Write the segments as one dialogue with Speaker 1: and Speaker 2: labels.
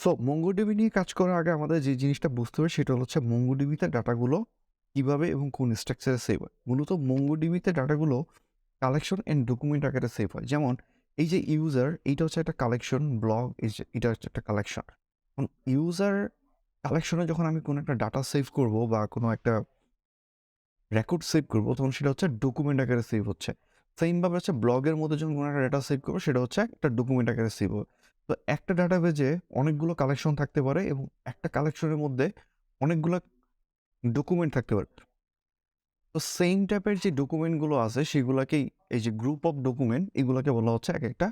Speaker 1: So MongoDB নিয়ে কাজ করার আগে আমাদের যে জিনিসটা বুঝতে হবে সেটা হচ্ছে MongoDB তে ডাটাগুলো কিভাবে এবং কোন স্ট্রাকচারে সেভ হয়। মূলত MongoDB তে ডাটাগুলো কালেকশন অ্যান্ড ডকুমেন্ট আকারে সেভ হয়। যেমন এই যে ইউজার, এইটা হচ্ছে একটা কালেকশন, ব্লগ এটা হচ্ছে একটা কালেকশন। এখন ইউজার কালেকশনে যখন আমি কোনো একটা ডাটা সেভ করব বা কোনো একটা রেকর্ড সেভ করব, তখন সেটা হচ্ছে ডকুমেন্ট আকারে সেভ হচ্ছে। সেমভাবে হচ্ছে ব্লগের মধ্যে যখন কোনো একটা ডাটা সেভ করবো সেটা হচ্ছে একটা ডকুমেন্ট আকারে সেভ হবে। তো একটা ডাটাবেজে অনেকগুলো কালেকশন থাকতে পারে এবং একটা কালেকশনের মধ্যে অনেকগুলো ডকুমেন্ট থাকতে পারে। তো সেম টাইপের যে ডকুমেন্টগুলো আছে সেগুলোকেই, এই যে গ্রুপ অফ ডকুমেন্ট, এগুলোকে বলা হচ্ছে এক একটা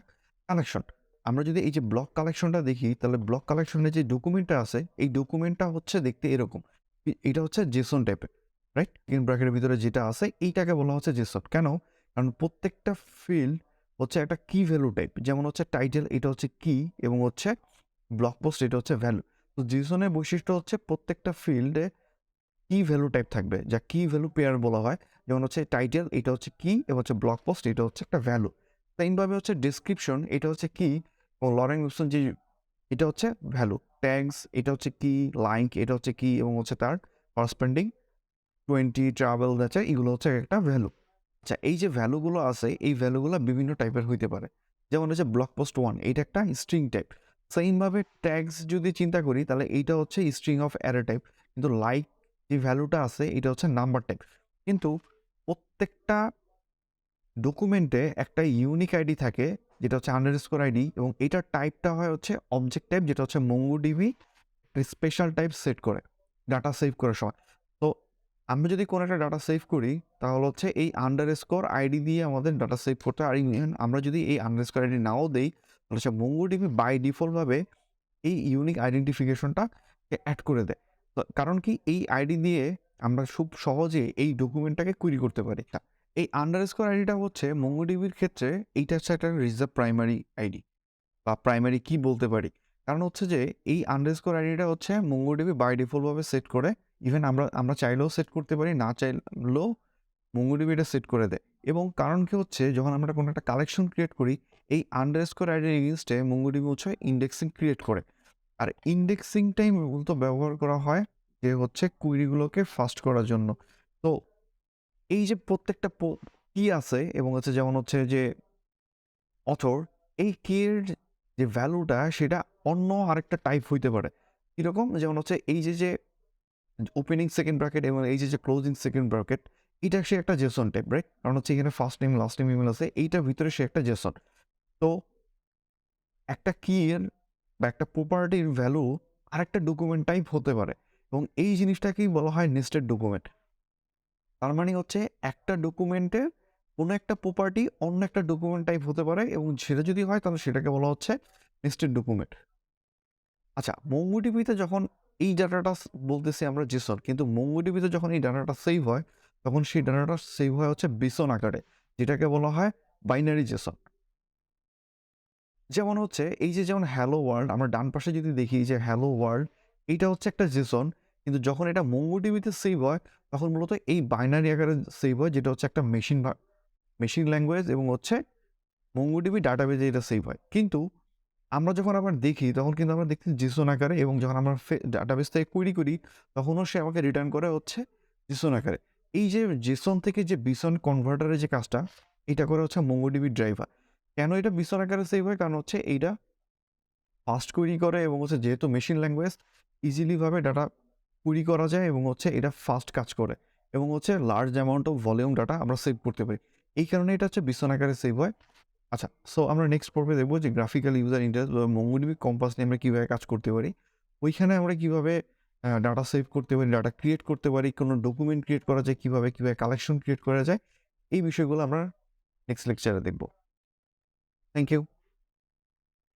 Speaker 1: কালেকশন। আমরা যদি এই যে ব্লক কালেকশনটা দেখি, তাহলে ব্লক কালেকশনে যে ডকুমেন্টটা আছে এই ডকুমেন্টটা হচ্ছে দেখতে এরকম। এটা হচ্ছে জেসন টাইপের, রাইট? ব্র্যাকেটের ভিতরে যেটা আছে এইটাকে বলা হচ্ছে জেসন। কেন? কারণ প্রত্যেকটা ফিল্ড হচ্ছে একটা কি ভ্যালু টাইপ। যেমন হচ্ছে টাইটেল, এটা হচ্ছে কি, এবং হচ্ছে ব্লক পোস্ট, এটা হচ্ছে ভ্যালু। তো জেসনের বৈশিষ্ট্য হচ্ছে প্রত্যেকটা ফিল্ডে কি ভ্যালু টাইপ থাকবে, যা কি ভ্যালু পেয়ার বলা হয়। যেমন হচ্ছে টাইটেল, এটা হচ্ছে কি, এবং হচ্ছে ব্লগ পোস্ট, এটা হচ্ছে একটা ভ্যালু। সেমভাবে হচ্ছে ডেসক্রিপশন, এটা হচ্ছে কি, এবং লরেন উইলসন যে এটা হচ্ছে ভ্যালু। ট্যাগস, এটা হচ্ছে কি, লাইক, এটা হচ্ছে কি, এবং হচ্ছে তার করসপেন্ডিং 20 ট্রাভেল আছে, এগুলো হচ্ছে একটা ভ্যালু। আচ্ছা, এই যে ভ্যালুগুলো আছে এই ভ্যালুগুলো বিভিন্ন টাইপের হইতে পারে। যেমন হচ্ছে ব্লগ পোস্ট 1, এটা একটা স্ট্রিং টাইপ। সেমভাবে ট্যাগস যদি চিন্তা করি তাহলে এইটা হচ্ছে স্ট্রিং অফ অ্যারে টাইপ। কিন্তু লাইক যে ভ্যালুটা আছে এটা হচ্ছে নাম্বার টাইপ। কিন্তু প্রত্যেকটা ডকুমেন্টে একটা ইউনিক আইডি থাকে যেটা হচ্ছে আন্ডারস্কোর আইডি, এবং এটার টাইপটা হয় হচ্ছে অবজেক্ট টাইপ, যেটা হচ্ছে MongoDB স্পেশাল টাইপ সেট করে ডাটা সেভ করার সময়। তো আমরা যদি কোনো একটা ডাটা সেভ করি তাহলে হচ্ছে এই আন্ডারস্কোর আইডি দিয়ে আমাদের ডাটা সেভ করতে হয়। আর আমরা যদি এই আন্ডারস্কোর আইডি নাও দেই তাহলে হচ্ছে MongoDB বাই ডিফল্টভাবে এই ইউনিক আইডেন্টিফিকেশনটা অ্যাড করে দেয়। তো কারণ কি, এই আইডি দিয়ে আমরা খুব সহজে এই ডকুমেন্টটাকে কুইরি করতে পারি। এই আন্ডারস্কোর আইডিটা হচ্ছে MongoDBর ক্ষেত্রে এইটা হচ্ছে একটা রিজার্ভ প্রাইমারি আইডি বা প্রাইমারি কি বলতে পারি। কারণ হচ্ছে যে এই আন্ডারস্কোর আইডিটা হচ্ছে MongoDB বাই ডিফল্টভাবে সেট করে। ইভেন আমরা চাইলেও সেট করতে পারি, না চাইলেও MongoDB এটা সেট করে দেয়। এবং কারণ কি হচ্ছে, যখন আমরা কোনো একটা কালেকশন ক্রিয়েট করি এই আন্ডারস্কোর আইডির এগেইনস্টে MongoDB হচ্ছে ইন্ডেক্সিং ক্রিয়েট করে। আর ইন্ডেক্সিংটাই মূলত ব্যবহার করা হয় যে হচ্ছে কুইরিগুলোকে ফাস্ট করার জন্য। তো এই যে প্রত্যেকটা কি আছে এবং হচ্ছে যেমন হচ্ছে যে অথর, এই কি এর যে ভ্যালুটা সেটা অন্য আরেকটা টাইপ হইতে পারে। কিরকম? যেমন হচ্ছে এই যে ওপেনিং সেকেন্ড ব্র্যাকেট এবং এই যে ক্লোজিং সেকেন্ড ব্র্যাকেট, এটা সে একটা জেসন টাইপ, রাইট? কারণ হচ্ছে এখানে first name last name email আছে, এইটার ভিতরে সে একটা জেসন। তো একটা কি এর বা একটা প্রপার্টির ভ্যালু আরেকটা ডকুমেন্ট টাইপ হতে পারে, এবং এই জিনিসটাকেই বলা হয় নেস্টেড ডকুমেন্ট। তার মানে হচ্ছে একটা ডকুমেন্টের কোনো একটা প্রপার্টি অন্য একটা ডকুমেন্ট টাইপ হতে পারে, এবং সেটা যদি হয় তাহলে সেটাকে বলা হচ্ছে নেস্টেড ডকুমেন্ট। আচ্ছা, MongoDB-তে যখন এই ডাটাটা বলতেছি আমরা জেসন, কিন্তু MongoDB-তে যখন এই ডাটাটা সেভ হয় তখন সেই ডাটাটা সেভ হয় হচ্ছে বিসন আকারে, যেটাকে বলা হয় বাইনারি জেসন। যেমন হচ্ছে এই যে যেমন হ্যালো ওয়ার্ল্ড, আমরা ডান পাশে যদি দেখি যে হ্যালো ওয়ার্ল্ড, এইটা হচ্ছে একটা জেসন। কিন্তু যখন এটা MongoDB-তে সেভ হয় তখন মূলত এই বাইনারি আকারে সেভ হয়, যেটা হচ্ছে একটা মেশিন ল্যাঙ্গুয়েজ, এবং হচ্ছে MongoDB ডাটাবেজে এটা সেভ হয়। কিন্তু আমরা যখন আবার দেখি তখন কিন্তু আমরা দেখছি জেসন আকারে, এবং যখন আমরা ডাটাবেস থেকে কুইরি করি তখনও সে আমাকে রিটার্ন করে হচ্ছে জেসন আকারে। এই যে জেসন থেকে যে বিসন কনভার্টারের যে কাজটা, এটা করে হচ্ছে MongoDB ড্রাইভার। কেন এটা বিসন আকারে সেভ হয়? কারণ হচ্ছে এইটা ফাস্ট কুইরি করে, এবং হচ্ছে যেহেতু মেশিন ল্যাঙ্গুয়েজ ইজিলিভাবে ডাটা কুইরি করা যায়, এবং হচ্ছে এটা ফাস্ট কাজ করে, এবং হচ্ছে large amount of volume data আমরা সেভ করতে পারি। এই কারণে এটা হচ্ছে বিসন আকারে সেভ হয়। আচ্ছা, সো আমরা নেক্সট পর্বে দেখবো যে গ্রাফিক্যাল ইউজার ইন্টারফেস বা MongoDB কম্পাস নিয়ে আমরা কীভাবে কাজ করতে পারি। ওইখানে আমরা কীভাবে ডাটা সেভ করতে পারি, ডাটা ক্রিয়েট করতে পারি, কোনো ডকুমেন্ট ক্রিয়েট করা যায় কীভাবে, কীভাবে কালেকশন ক্রিয়েট করা যায়, এই বিষয়গুলো আমরা নেক্সট লেকচারে দেখব। Thank you.